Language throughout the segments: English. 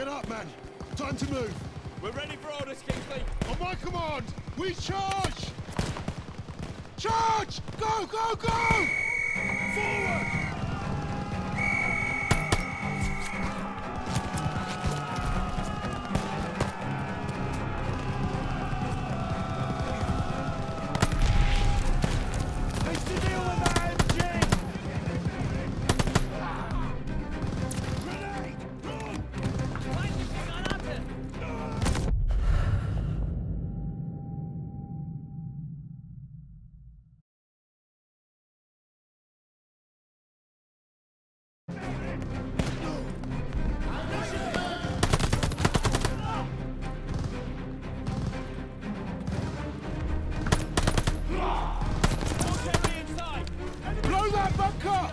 Get up, man. Time to move. We're ready for orders, Kingsley. On my command, we charge! Charge! Go, go, go! Forward! Blow that bunker!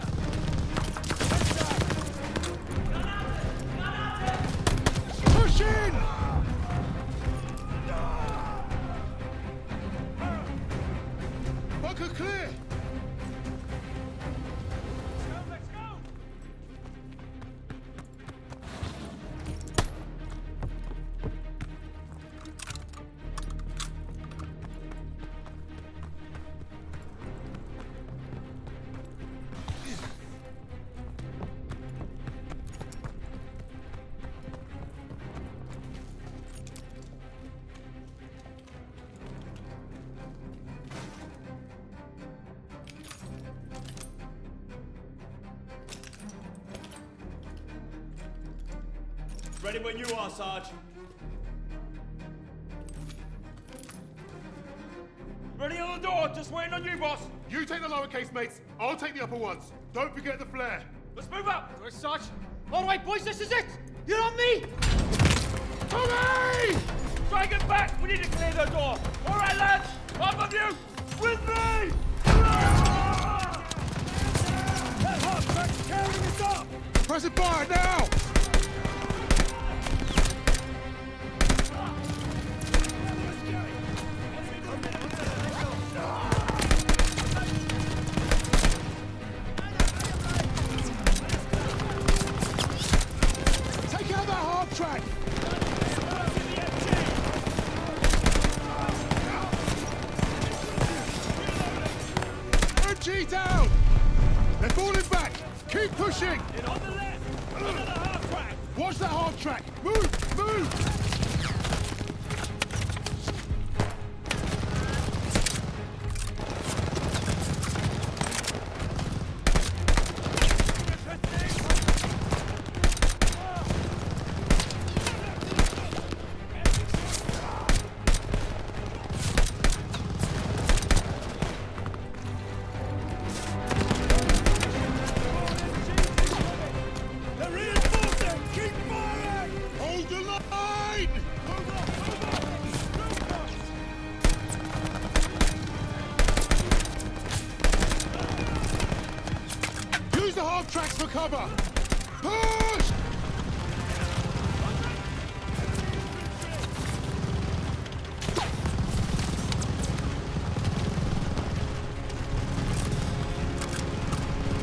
Push in! Bunker clear! Let's go! Ready when you are, Sarge. Ready on the door, just waiting on you, boss. You take the lowercase, mates. I'll take the upper ones. Don't forget the flare. Let's move up. Right, Sarge. All right, boys, this is it. You're on me. Tommy! Try and get back. We need to clear the door. All right, lads. Up of you. With me. That hot track's carrying us up. Press it fire now! Take out that hard track! MG down! They're falling back! Keep pushing! In on the left. Under the half track. Watch that hard track! Move! Move! They're reinforcing! Keep firing! Hold the line! Move up! Move up! Use the hard tracks for cover! Push!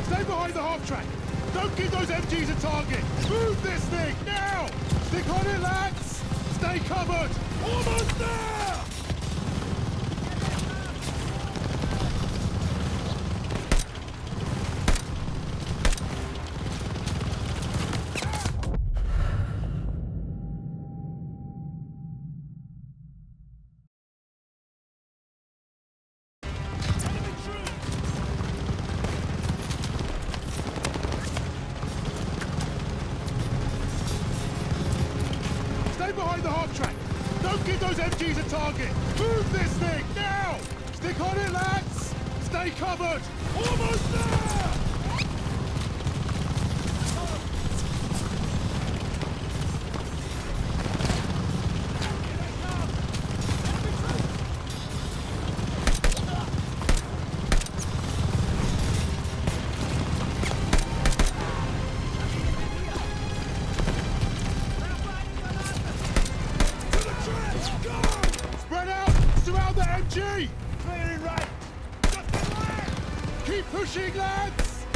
Stay behind the half track! Don't give those MGs a target! Move this thing, now! Stick on it, lads! Stay covered! Almost there! Stay behind the half track! Don't give those MGs a target! Move this thing, now! Stick on it, lads! Stay covered! Almost there! Spread out! Surround the MG! Clearing right! Keep pushing, lads!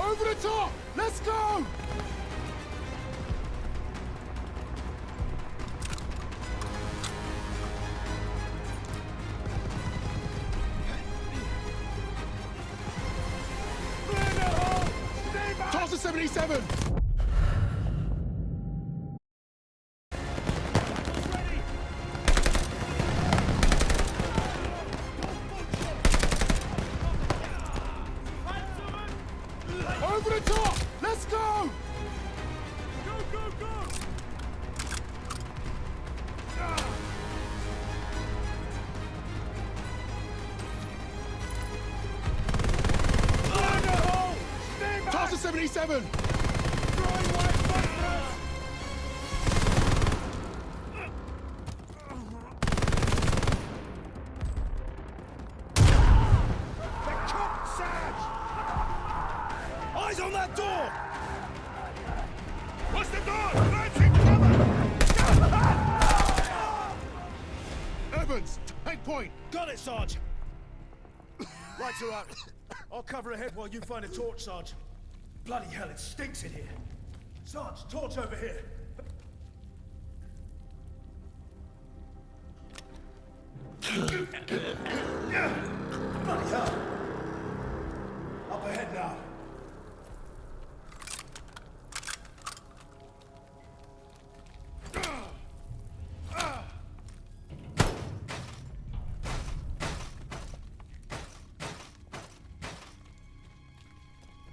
Over the top! Let's go! Toss the 77! Over the top! Let's go! Go, go, go! Find a hole! Stay back! Toss the 77! Throwing wide front thrust! They're cooked, Sarge! Eyes on that door! What's the door? Lancing cover! Evans, take point! Got it, Sarge! Lights are out. I'll cover ahead while you find a torch, Sarge. Bloody hell, it stinks in here. Sarge, torch over here. Bloody hell. Up ahead now.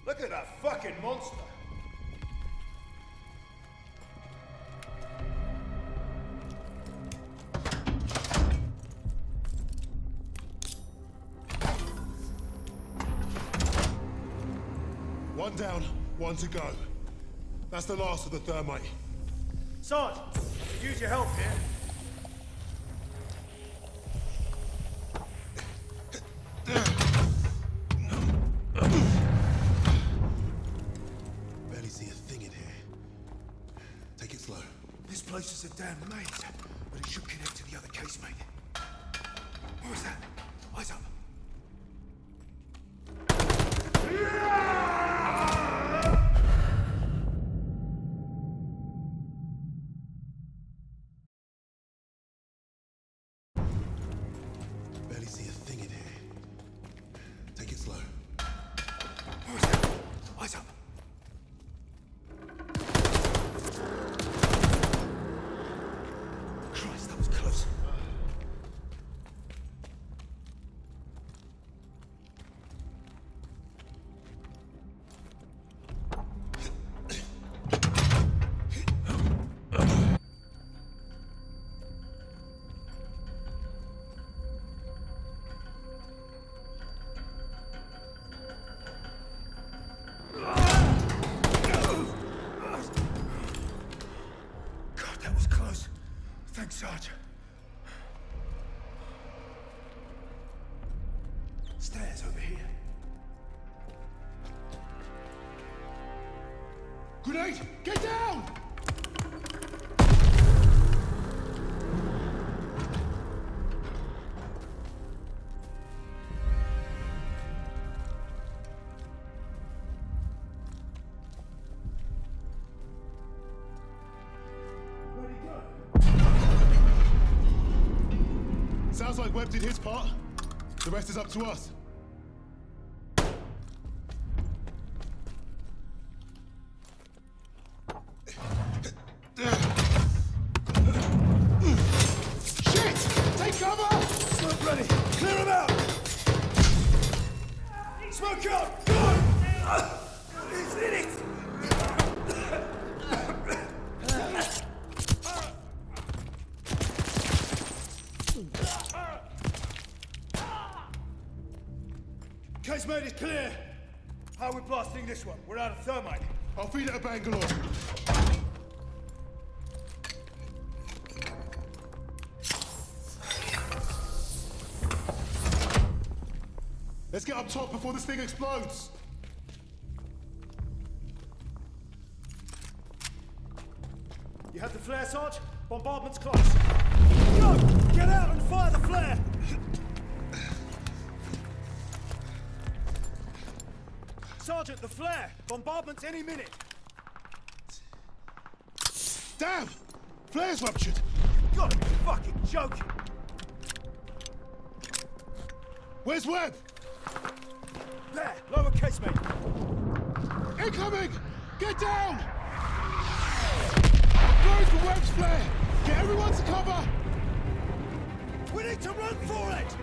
Look at that fucking monster! One down, one to go. That's the last of the thermite. Sarge, use your help here. Barely see a thing in here. Take it slow. This place is a damn maze, but it should connect to the other casemate. What was that? Eyes up. Barely see a thing in here. Take it slow. What was that? Eyes up. Christ, that was close. God, that was close. Thanks, Sarge. Stairs over here. Grenade! Get down! Where'd he go? Sounds like Webb did his part. The rest is up to us. Shit! Take cover! Smoke ready! Clear him out! Smoke out! Go! He's in it! Casemate is clear! How are we blasting this one? We're out of thermite. I'll feed it a Bangalore. Let's get up top before this thing explodes. You have the flare, Sarge? Bombardment's close. Go! Get out and fire the flare! Sergeant, the flare! Bombardment's any minute! Damn! Flare's ruptured! You gotta be fucking joking! Where's Webb? There! Lowercase, mate! Incoming! Get down! Going for Webb's flare! Get everyone to cover! We need to run for it!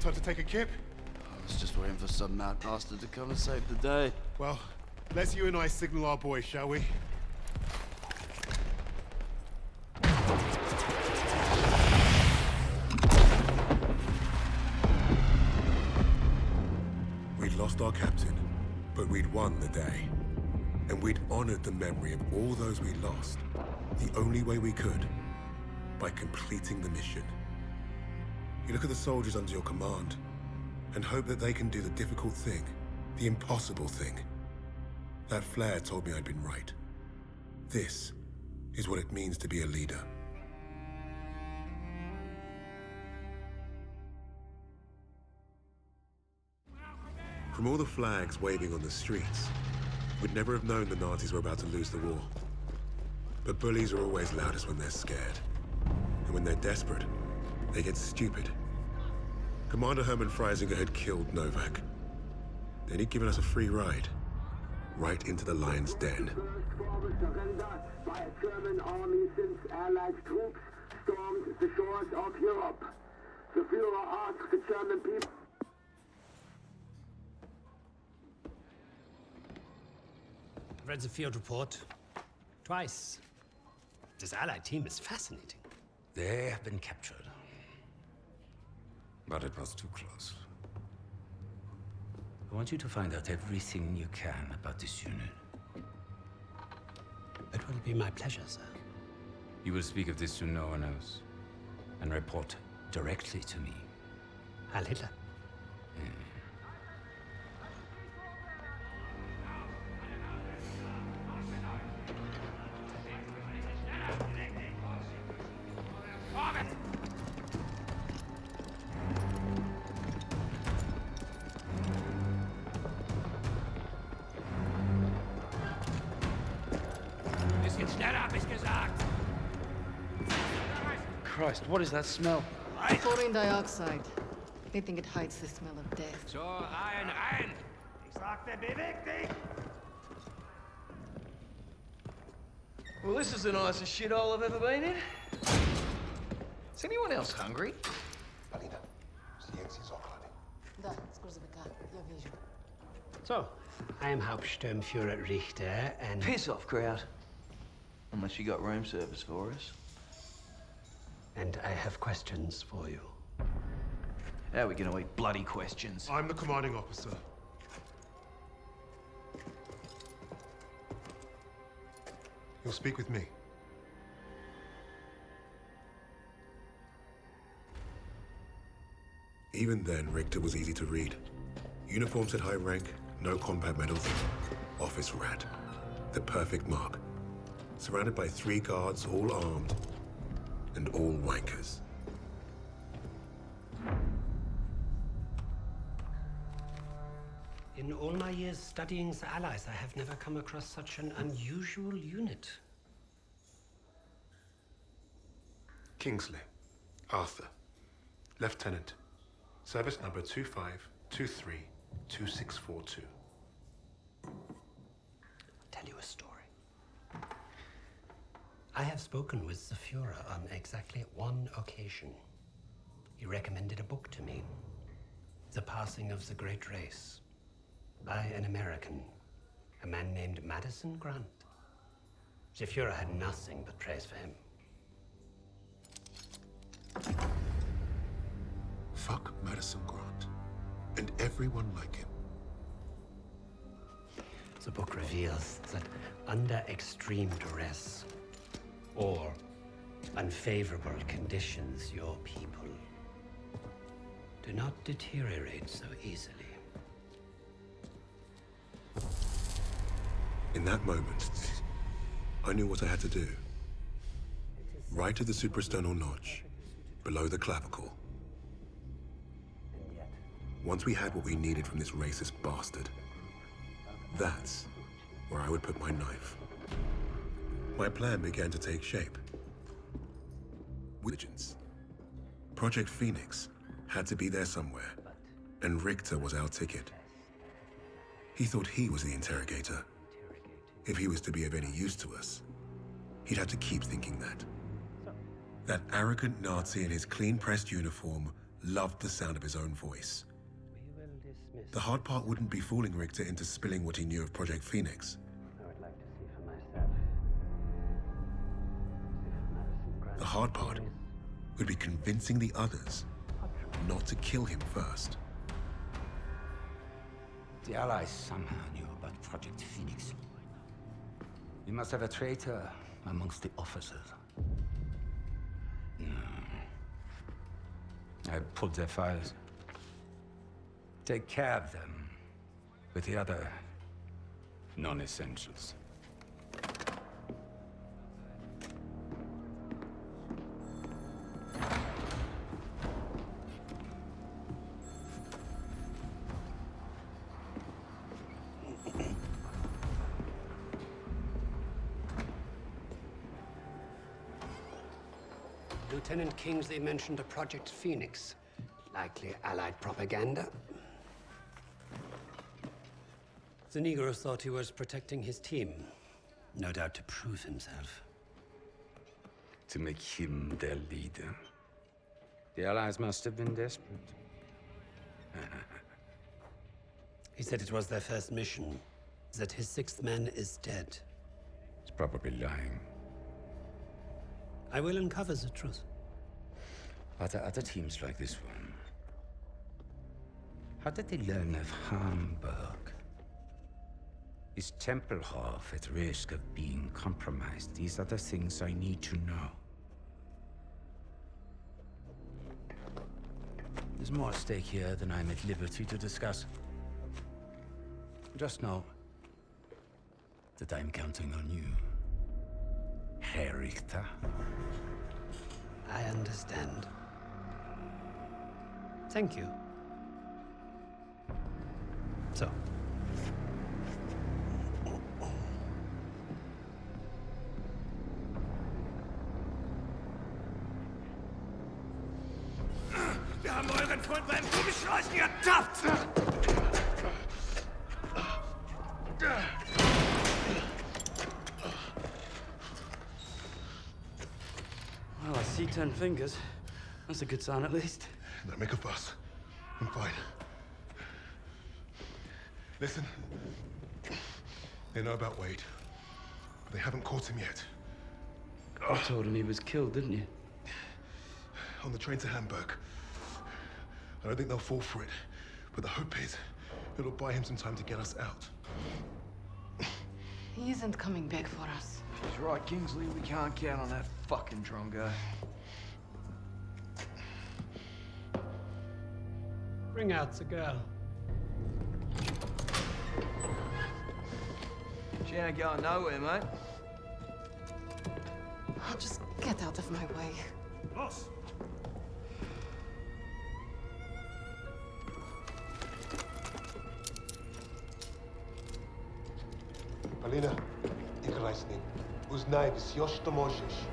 Time to take a kip? I was just waiting for some mad bastard to come and save the day. Well, let's you and I signal our boys, shall we? We'd lost our captain, but we'd won the day. And we'd honored the memory of all those we lost, the only way we could, by completing the mission. You look at the soldiers under your command, and hope that they can do the difficult thing, the impossible thing. That flare told me I'd been right. This is what it means to be a leader. From all the flags waving on the streets, we'd never have known the Nazis were about to lose the war. But bullies are always loudest when they're scared. And when they're desperate, they get stupid. Commander Hermann Freisinger had killed Novak. Then he'd given us a free ride, right into the lion's den. By a German army since Allied troops stormed the shores of Europe. The Führer asked the German people. I've read the field report twice. This Allied team is fascinating. They have been captured. But it was too close. I want you to find out everything you can about this unit. It will be my pleasure, sir. You will speak of this to no one else, and report directly to me. Heil Hitler. Christ, what is that smell? Chlorine dioxide. They think it hides the smell of death. So, rein! Ich sagte, beweg dich! Well, this is the nicest shithole I've ever been in. Is anyone else hungry? Polina, zdjęcie z ochrony. Da, scurzăbeca, я вижу. So, I am Hauptsturmführer Richter, and... Piss off, crowd. Unless you got room service for us. And I have questions for you. How are we gonna eat bloody questions? I'm the commanding officer. You'll speak with me. Even then, Richter was easy to read. Uniform said high rank, no combat medals. Office rat. The perfect mark. Surrounded by 3 guards, all armed, and all wankers. In all my years studying the Allies, I have never come across such an unusual unit. Kingsley. Arthur. Lieutenant. Service number 25232642. Tell you a story. I have spoken with the Führer on exactly one occasion. He recommended a book to me. The Passing of the Great Race. By an American. A man named Madison Grant. The Führer had nothing but praise for him. Fuck Madison Grant. And everyone like him. The book reveals that under extreme duress or unfavorable conditions, your people do not deteriorate so easily. In that moment, I knew what I had to do. Right at the suprasternal notch, below the clavicle. Once we had what we needed from this racist bastard, that's where I would put my knife. My plan began to take shape. Diligence. Project Phoenix had to be there somewhere, and Richter was our ticket. He thought he was the interrogator. If he was to be of any use to us, he'd have to keep thinking that. That arrogant Nazi in his clean-pressed uniform loved the sound of his own voice. The hard part wouldn't be fooling Richter into spilling what he knew of Project Phoenix. I would like to see for myself. The hard part would be convincing the others not to kill him first. The Allies somehow knew about Project Phoenix. You must have a traitor amongst the officers. No. I pulled their files. Take care of them with the other non-essentials. Lieutenant Kingsley mentioned a Project Phoenix. Likely Allied propaganda. The Negro thought he was protecting his team. No doubt to prove himself. To make him their leader. The Allies must have been desperate. He said it was their first mission. That his sixth man is dead. He's probably lying. I will uncover the truth. Are there other teams like this one? How did they learn of Hamburg? Is Tempelhof at risk of being compromised? These are the things I need to know. There's more at stake here than I'm at liberty to discuss. Just know that I'm counting on you, Herr Richter. I understand. Thank you. So. Wir haben euren Freund beim Rumschleichen ertappt! Well, I see 10 fingers. That's a good sign, at least. Don't make a fuss. I'm fine. Listen. They know about Wade, but they haven't caught him yet. You told him he was killed, didn't you? On the train to Hamburg. I don't think they'll fall for it, but the hope is it'll buy him some time to get us out. He isn't coming back for us. He's right, Kingsley. We can't count on that fucking drongo. Bring out the girl. She ain't going nowhere, mate. Oh, just get out of my way. Boss! Polina, Igraisnin, Uznaivis Yoshtomoshish.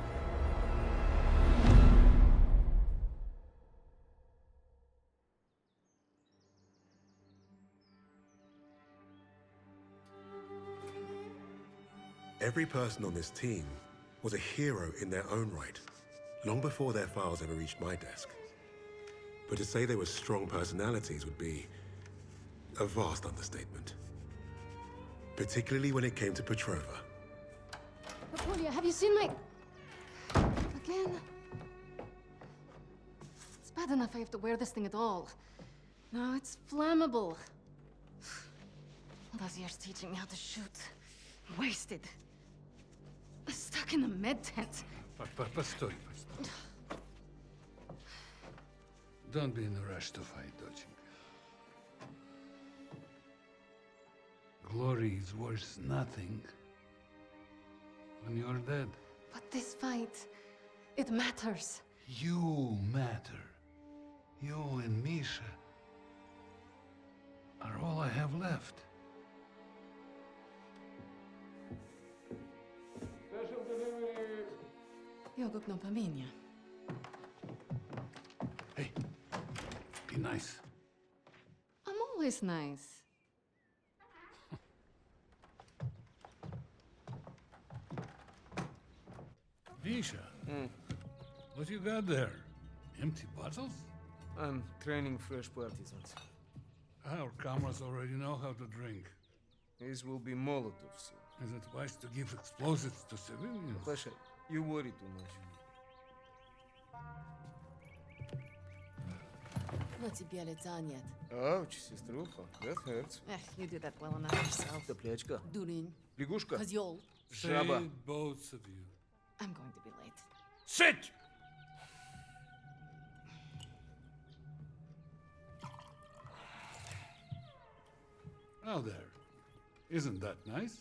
Every person on this team was a hero in their own right, long before their files ever reached my desk. But to say they were strong personalities would be a vast understatement. Particularly when it came to Petrova. Partea, have you seen my... Again? It's bad enough I have to wear this thing at all. Now it's flammable. All those years teaching me how to shoot. Wasted. Stuck in a med tent. Постой. Don't be in a rush to fight, доченька. Glory is worth nothing when you're dead. But this fight, it matters. You matter. You and Misha are all I have left. Jogok no pamięcia. Hey, be nice. I'm always nice. Misha, what you got there? Empty bottles? I'm training fresh partisans. Our comrades already know how to drink. These will be Molotovs. Is it wise to give explosives to civilians? Pasha, you worry too much. На тебе лица нет. Ouch, сеструха, that hurts. You do that well enough yourself. Топлячка. Дурень. Лягушка. Козёл. Жаба. Say both of you. I'm going to be late. Sit! Now there. Isn't that nice?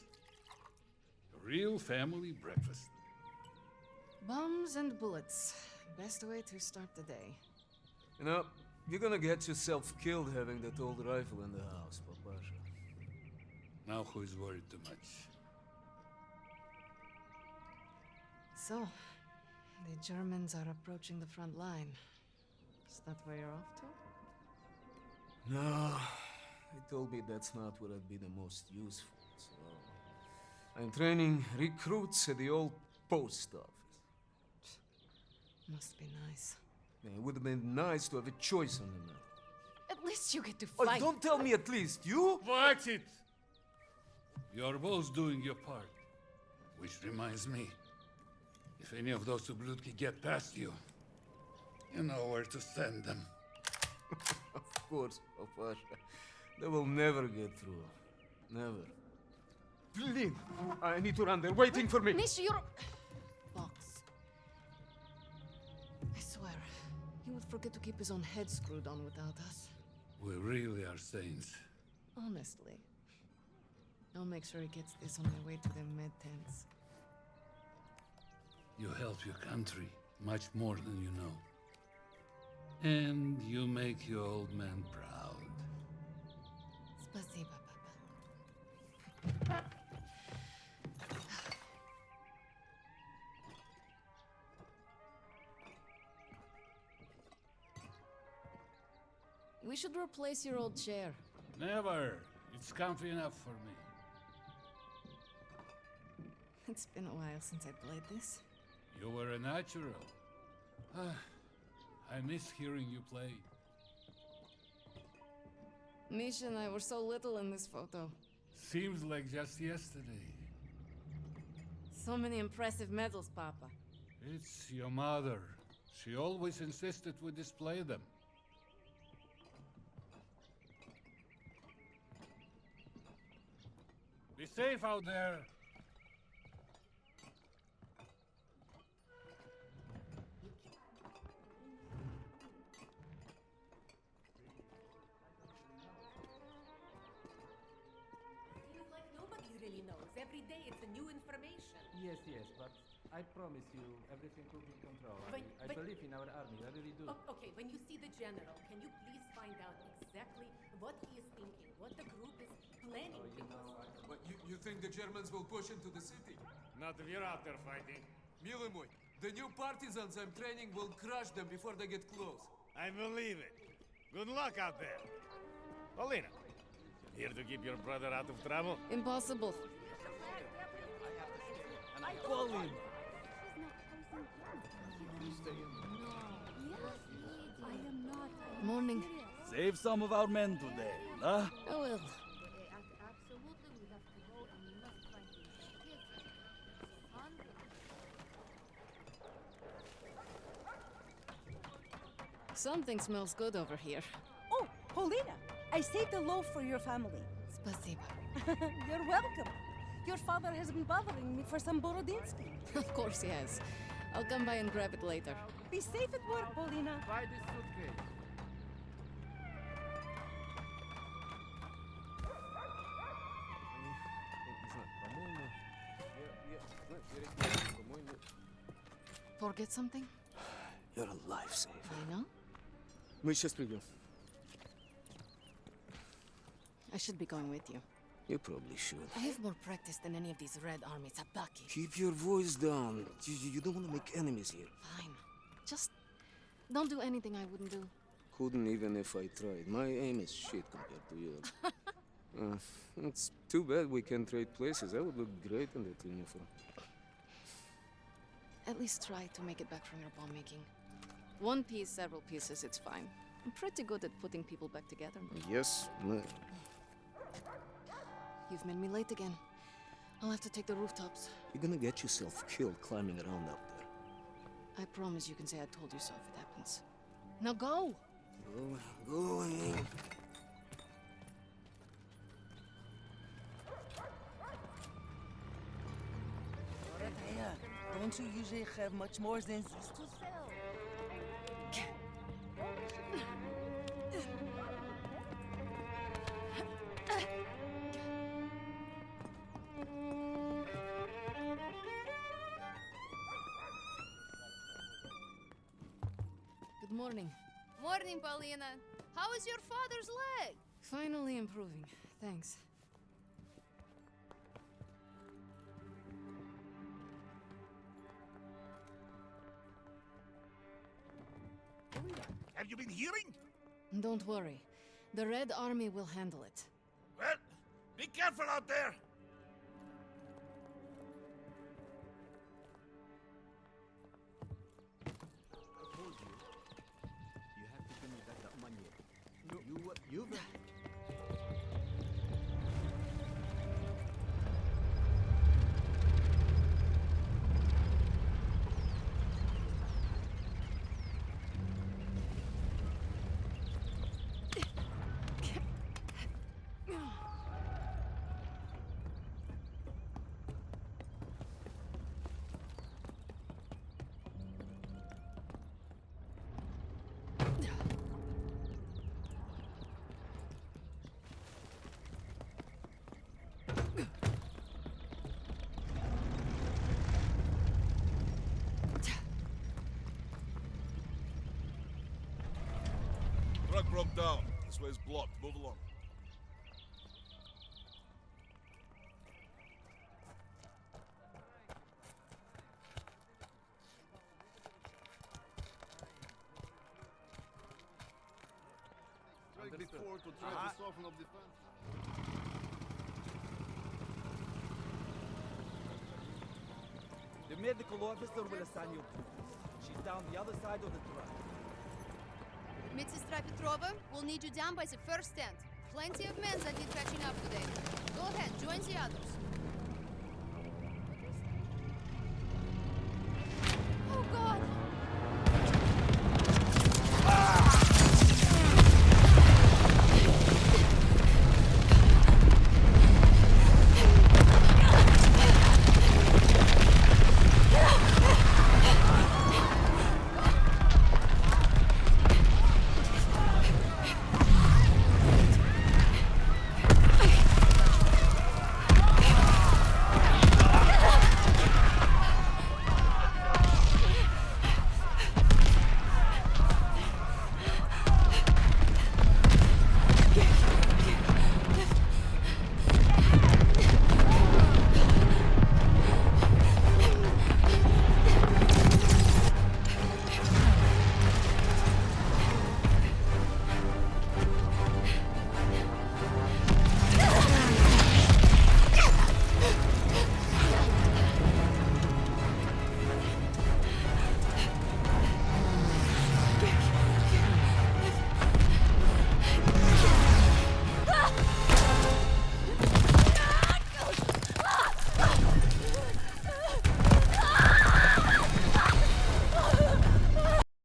A real family breakfast. Bombs and bullets. Best way to start the day. You know, you're gonna get yourself killed having that old rifle in the house, Papasha. Now who is worried too much? So, the Germans are approaching the front line. Is that where you're off to? No, he told me that's not where I'd be the most useful, so... I'm training recruits at the old post office. Must be nice. Yeah, it would have been nice to have a choice on the matter. At least you get to Oh, fight. don't tell me at least, you? Watch it! You're both doing your part. Which reminds me, if any of those Ublutki get past you, you know where to send them. Of course, Papasha. They will never get through. Never. Blin! I need to run. They're waiting for me. Misha, you're... Box. I swear, he would forget to keep his own head screwed on without us. We really are saints. Honestly. I'll make sure he gets this on my way to the med tents. You help your country much more than you know. And you make your old man proud. Спасибо, Papa. We should replace your old chair. Never. It's comfy enough for me. It's been a while since I played this. You were a natural. I miss hearing you play. Misha and I were so little in this photo. Seems like just yesterday. So many impressive medals, Papa. It's your mother. She always insisted we display them. Be safe out there. Seems like nobody really knows. Every day it's a new information. Yes, but I promise you everything will be in control. I believe in our army, I really do. Okay, when you see the general, can you please find out exactly what he is thinking, what the group is planning? But you you think the Germans will push into the city? Not if you're out there fighting. Mile mój, the new partisans I'm training will crush them before they get close. I believe it. Good luck out there. Polina, here to keep your brother out of trouble? Impossible. Polina! Morning. Save some of our men today, huh? I will. Something smells good over here. Oh, Polina! I saved a loaf for your family. Spasiba. You're welcome. Your father has been bothering me for some Borodinsky. Of course he has. I'll come by and grab it later. Be safe at work, Polina. Buy this suitcase. Forget something? You're a lifesaver. I know. Мы сейчас придем. I should be going with you. You probably should. I have more practice than any of these Red Army Sabaki. Keep your voice down. You don't want to make enemies here. Fine. Just don't do anything I wouldn't do. Couldn't even if I tried. My aim is shit compared to yours. It's too bad we can't trade places. I would look great in that uniform. At least try to make it back from your bomb making. One piece, several pieces, it's fine. I'm pretty good at putting people back together. Yes, no. You've made me late again. I'll have to take the rooftops. You're gonna get yourself killed climbing around up there. I promise you can say I told you so if it happens. Now go! Going. Partea, don't you usually have much more than this to sell? Good morning. Morning, Polina. How is your father's leg? Finally improving. Thanks. Have you been hearing? Don't worry. The Red Army will handle it. Well, be careful out there! I told you. You have to give me back that money. You've... Truck broke down. This way's blocked. Move along. Strike before to try to soften up defense. The medical officer will assign you to this. She's down the other side of the truck. Medsestra Petrova, we'll need you down by the first tent. Plenty of men that need